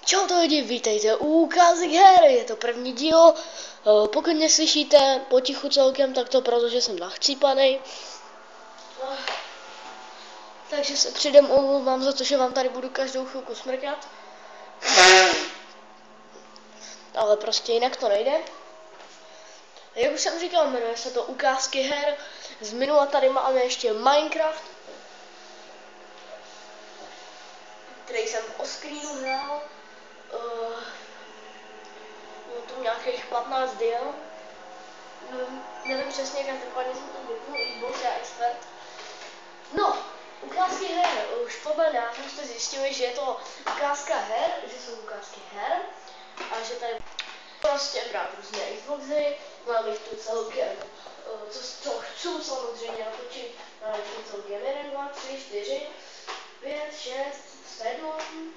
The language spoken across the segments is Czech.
Čau to lidi, vítejte u ukázek her, je to první díl. Pokud mě slyšíte potichu celkem, tak to protože jsem nachcípanej. Takže se předem omlouvám za to, že vám tady budu každou chvilku smrkat. Ale prostě jinak to nejde. Jak už jsem říkal, jmenuje se to ukázky her. Z minula tady máme ještě Minecraft, který jsem o screenu hrál. Bylo to nějakých 15 díl. Nevím přesně, každopádně jsem to vypnul, Xbox, já expert. No, ukázky her. Už podle názvu jste zjistili, že je to ukázka her, že jsou ukázky her a že tady prostě brát různé Xboxy, mám jich tu celkem, co chci samozřejmě natočit, mám jich tu celkem 1, 2, 3, 4, 5, 6, 7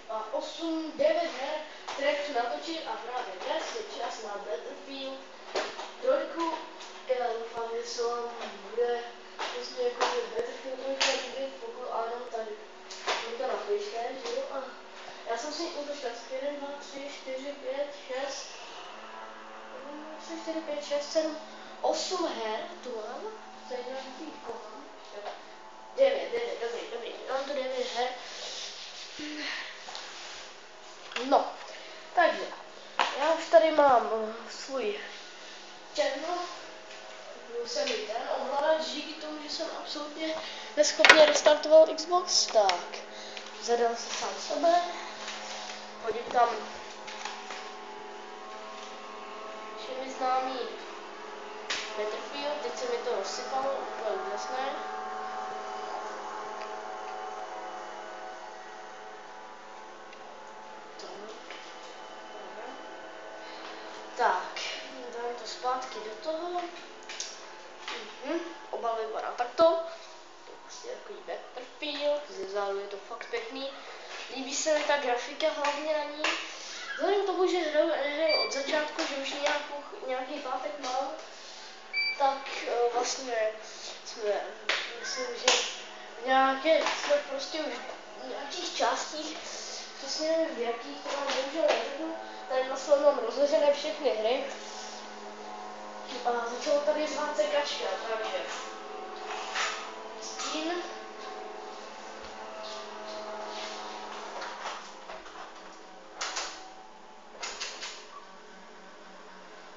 a 8, 9 her, které chci natočit a právě dnes je čas na Battlefield 3. Já doufám, že se vám bude vlastně jako Battlefield 3 líbit, pokud ano, tak mi to napište, že jo? A já jsem si utočil 1, 2, 3, 4, 5, 6, 3, 4, 5, 6, 7, 8 her tu mám, to je nějaký koho, 9, dobrý, mám tu 9 her. No, takže, já už tady mám svůj channel, musím mi ten ovladač díky tomu, že jsem absolutně neschopně restartoval Xbox, tak, zadal se sám sebe, hodím tam všemi známý Battlefield, teď se mi to rozsypalo, úplně úžasné. Tak, dám to zpátky do toho. Obal vypadá takto. To je vlastně takový Battlefield, ze zádu je to fakt pěkný. Líbí se mi ta grafika hlavně na ní. Vzhledem k tomu, že nehraju od začátku, že už nějaký pátek mám, tak vlastně jsme, myslím, že jsme prostě už v nějakých částích, přesně nevím v jakých, to vám bohužel neřeknu, tady na svém mám rozležené všechny hry. A začalo tady zvát sekačka, takže stín.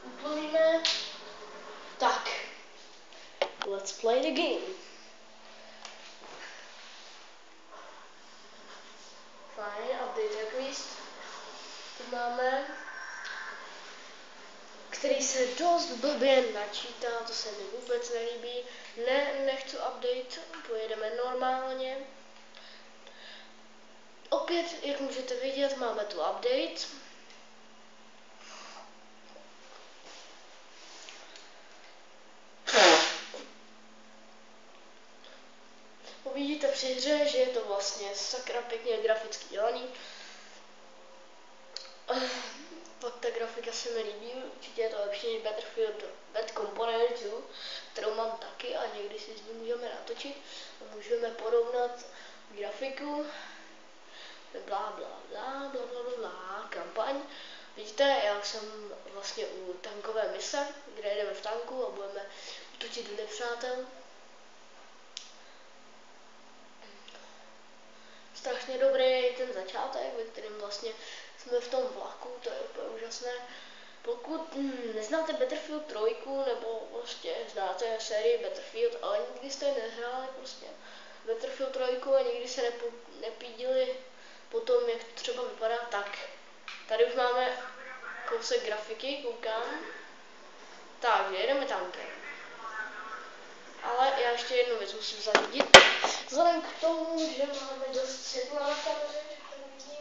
Utlumíme. Tak. Let's play the game. Fajn, update request. Tu máme, který se dost blbě načítá, to se mi vůbec nelíbí. Ne, nechci update, pojedeme normálně. Opět, jak můžete vidět, máme tu update. Uvidíte při hře, že je to vlastně sakra pěkně graficky dělaný. Pak ta grafika se mi líbí, určitě je to lepší než Battlefield Bad Company 2, kterou mám taky a někdy si s ní můžeme natočit a můžeme porovnat grafiku, kampaň. Vidíte, já jsem vlastně u tankové mise, kde jedeme v tanku a budeme útočit do nepřátel. Strašně dobrý je ten začátek, ve kterém vlastně jsme v tom vlaku, to je úplně úžasné. Pokud neznáte Battlefield 3, nebo prostě znáte sérii Battlefield, ale nikdy jste nehráli prostě Battlefield 3 a nikdy se nepídili po tom, jak to třeba vypadá, tak tady už máme kousek grafiky, koukám. Takže jedeme tankem. Ale já ještě jednu věc musím zařídit. Vzhledem k tomu, že máme dost světla na kameře, tak to vidím.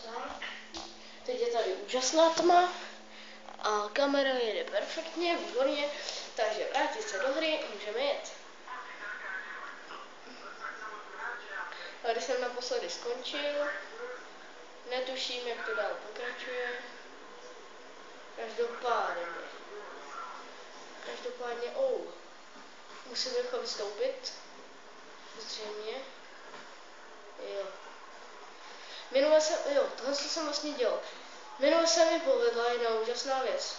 Tak. Teď je tady úžasná tma a kamera jede perfektně, výborně, takže vrátit se do hry, můžeme jet. Tady jsem naposledy skončil, netuším, jak to dál pokračuje. Každopádně, musím rychle vystoupit. Zřejmě. Jo. Minule jsem, jo, tohle jsem vlastně dělal. Minule se mi povedla jedna úžasná věc.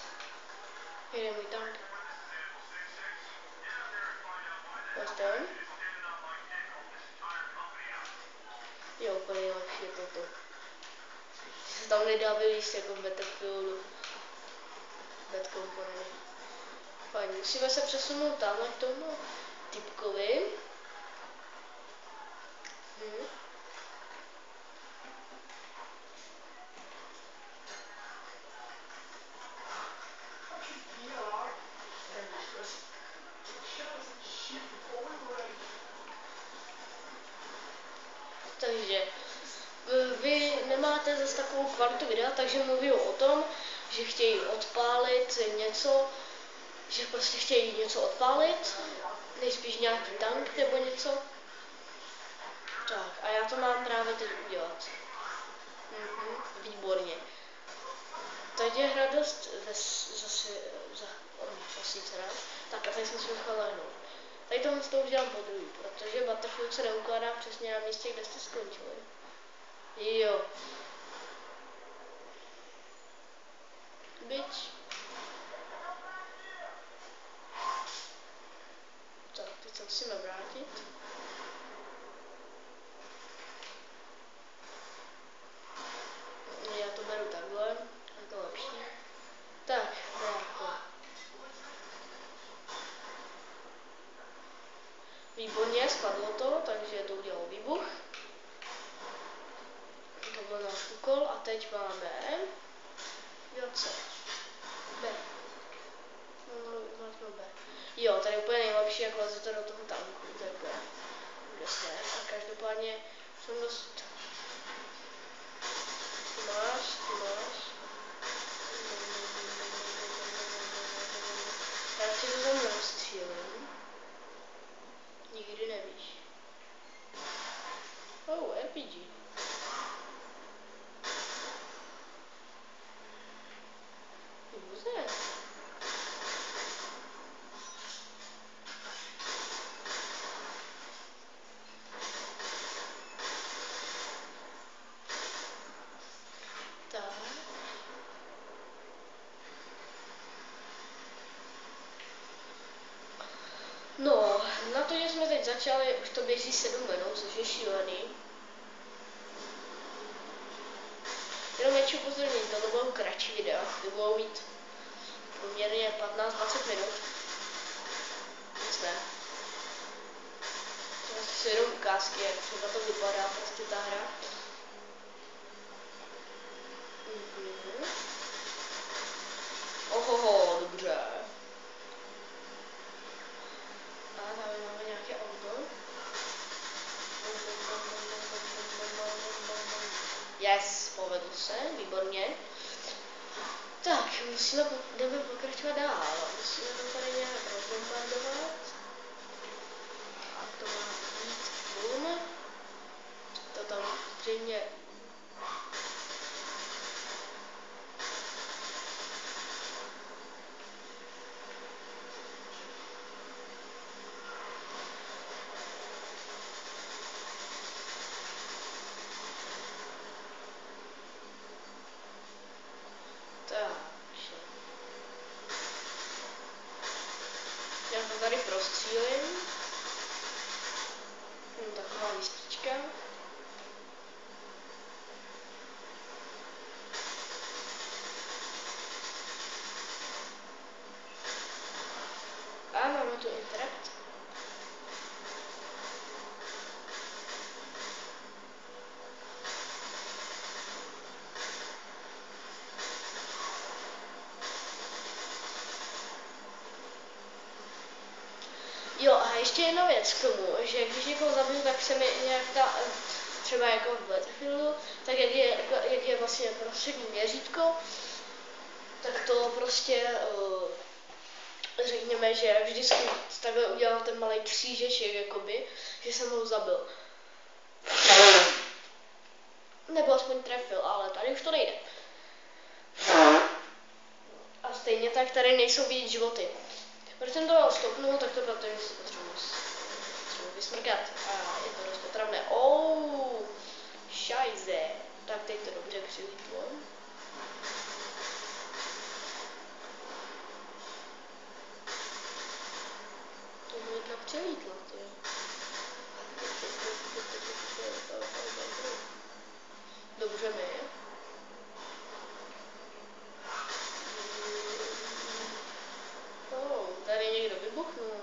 Jde můj tank. Pojďte. Jo, úplně nejlepší je toto. Se tam nedá vylíst jako v Battlefieldu. Bad Company. Fajn, musíme se přesunout tamhle k tomu typkovi. Takže vy nemáte zase takovou kvalitu videa, takže mluví o tom, že chtějí odpálit něco, že prostě chtějí něco odpálit, nejspíš nějaký tank nebo něco. Tak, a já to mám právě teď udělat. Výborně. Teď je radost zase za měsíce, ne? Tak a tady jsem si nechal lehnout. Tady tohle z toho udělám podruhý, protože Battlefield se neukládá přesně na místě, kde jste skončili. Jo. Byť. Tak, teď se musíme vrátit. Já to beru takhle, je to lepší. Tak, jako. Výborně, spadlo to, takže to udělal výbuch. To byl náš úkol a teď máme... Jo, co? B. No, B. Jo, tady je úplně nejlepší, jak lezete do toho tanku, to je úplně úžasné. A každopádně jsem dost... Ty máš. Já ti to tam rozstřílím. Nikdy nevíš. Oh, RPG. Dobře. Tak. No, na to, že jsme teď začali, už to běží 7 minut, což je šílený. Jenom větší upozornění, tohle budou kratší videa, ty budou mít poměrně 15-20 minut. Nic ne. To jsou jenom ukázky, jak třeba to vypadá prostě ta hra. Ohoho, dobře. A tady máme nějaké auto. Yes, povedlo se, výborně. Tak, jdeme pokračovat dál. Musíme to tady nějak rozbombardovat. A to má být boom. To tam zřejmě... Já to tady prostřílím. Taková listička. A máme tu interakt. Jo, a ještě jedna věc k tomu, že když někoho zabiju, tak se mi nějak ta, třeba jako v Battlefieldu, tak jak je vlastně prostřední měřítko, tak to prostě řekněme, že vždycky takhle udělal ten malý křížeček, jakoby, že jsem ho zabil. Nebo aspoň trefil, ale tady už to nejde. A stejně tak tady nejsou vidět životy. Když jsem to stopnul, tak to bylo, si potřebuji vysmrkat. A je to dost otravné. Šajze. Tak teď to dobře přilítlo. To mu jedna přelítla, ty. Dobře mi. Tady někdo vybuchnul.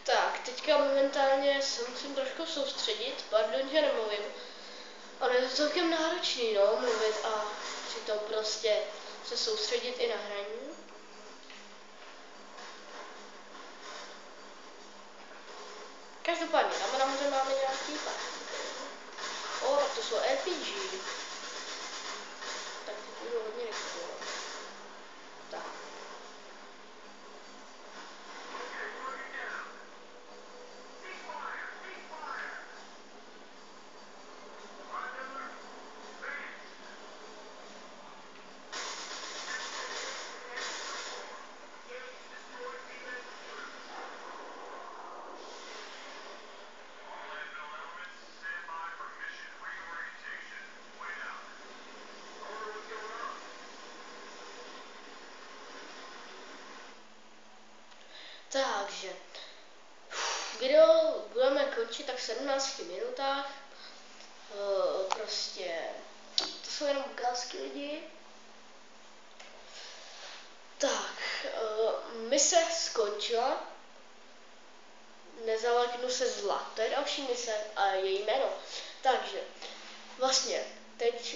Tak, teďka momentálně se musím trošku soustředit, pardon, že nemluvím, ale je to celkem náročný, no, mluvit a přitom prostě se soustředit i na hraní. Každopádně, tam nahoře máme nějaký partí. To jsou RPG. Tak teď budu hodně rychle. Tak. Takže, video budeme končit tak v 17 minutách. Prostě, to jsou jenom ukázky lidi. Tak, mise skončila. Nezaleknu se zla. To je další mise a její jméno. Takže, vlastně, teď...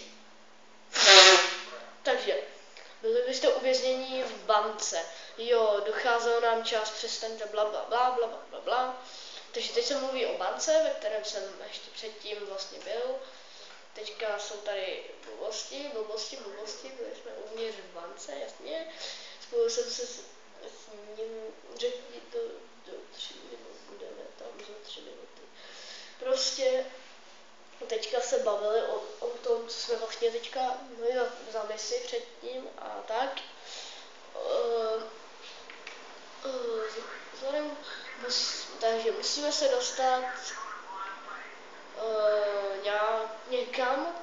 Takže, byli byste uvězněni v bance. Jo, docházelo nám čas, přestaňte bla bla bla bla bla bla bla. Takže teď se mluví o bance, ve kterém jsem ještě předtím vlastně byl. Teďka jsou tady blbosti, byli jsme uvnitř v bance, jasně. Spolu jsem se s ním řekli do 3 minut, budeme tam za 3 minuty. Prostě teďka se bavili o tom, co jsme vlastně teďka měli za misi předtím a tak. Takže musíme se dostat někam.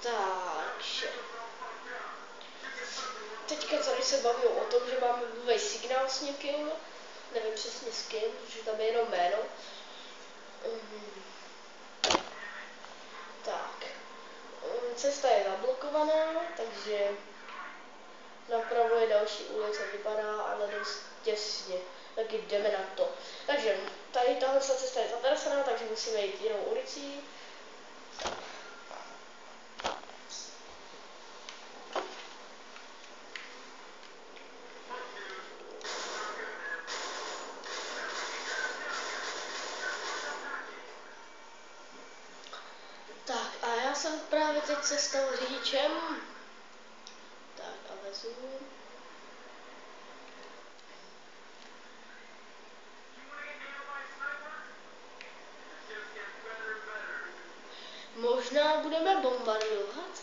Takže teďka tady se baví o tom, že máme nový signál s někým, nevím přesně s kým, protože tam je jenom jméno. Tak, cesta je zablokovaná, takže napravo je další ulice, vypadá ale dost těsně, tak jdeme na to. Takže tady tahle cesta je zatrasená, takže musíme jít jinou ulicí. Tak a já jsem právě teď se stal řidičem. Tak a vezu. Možná budeme bombardovat.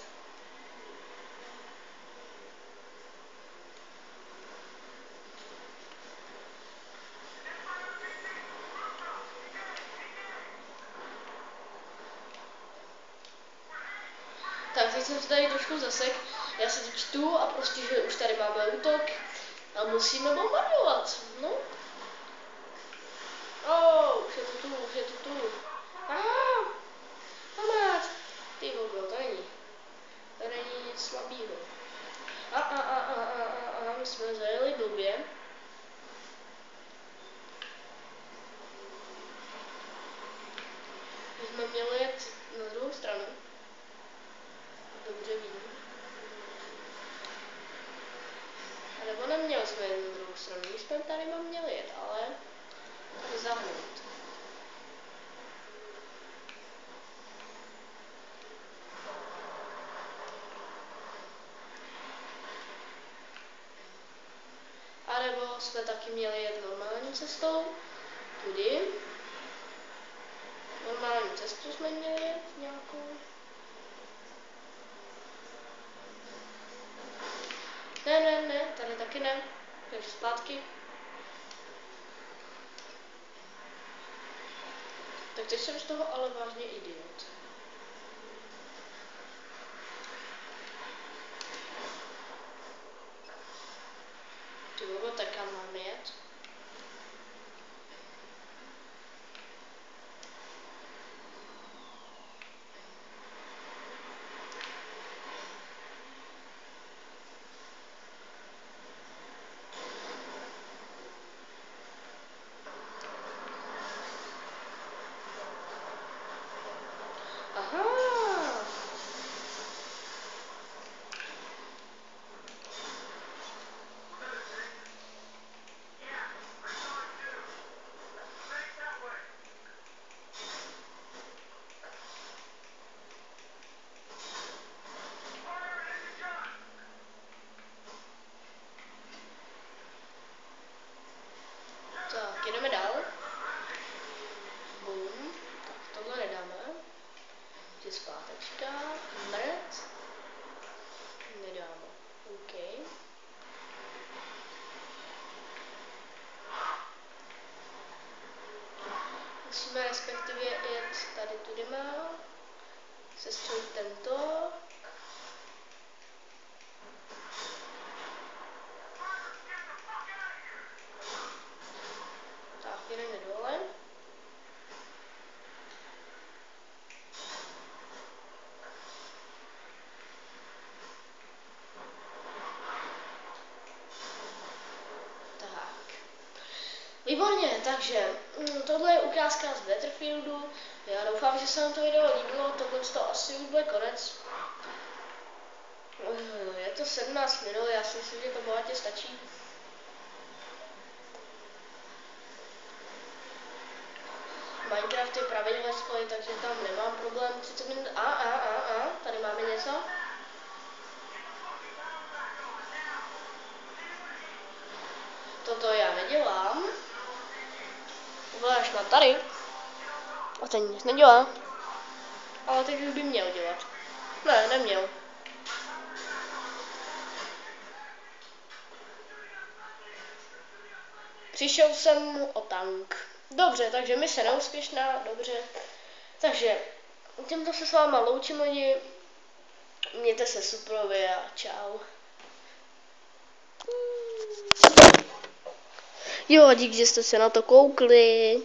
Tak teď jsem se tady trošku zasek. Já se teď čtu a prostě, že už tady máme útok a musíme bombardovat. No. Už je to tu. Aha! Kamarád! Ty vogo, to není. To není nic slabýho. My jsme zajeli blbě. My jsme měli jet na druhou stranu. Dobře vím. stranu. My jsme tady mám měli jet, ale tady zahnout. A nebo jsme taky měli jet normální cestou, tudy. Normální cestu jsme měli jet nějakou. Ne, tady taky ne. Takže zpátky. Tak teď jsem z toho ale vážně idiot. Ty bobo, tak kam mám jet? Aha. Tak, jedeme dál. Boom. Tak, tohle nedáme. Je zpátečka. Mrt. Nedáme. OK. Musíme respektive jet tady tudy má. Sestřelit tento. Tak, jedeme dole. Výborně, takže tohle je ukázka z Battlefieldu. Já doufám, že se vám to video líbilo, tohle to asi už bude konec. Je to 17 minut, já si myslím, že to bohatě stačí. Minecraft je pravidlo spoj, takže tam nemám problém 30 minut. Tady máme něco. Toto já nedělám. Voláš na tady. A ten nic nedělá. Ale teď už by měl dělat. Ne, neměl. Přišel jsem mu o tank. Dobře, takže mise neúspěšná, dobře. Takže tímto se s váma loučím lidi. Mějte se superově a čau. Jo, díky, že jste se na to koukli.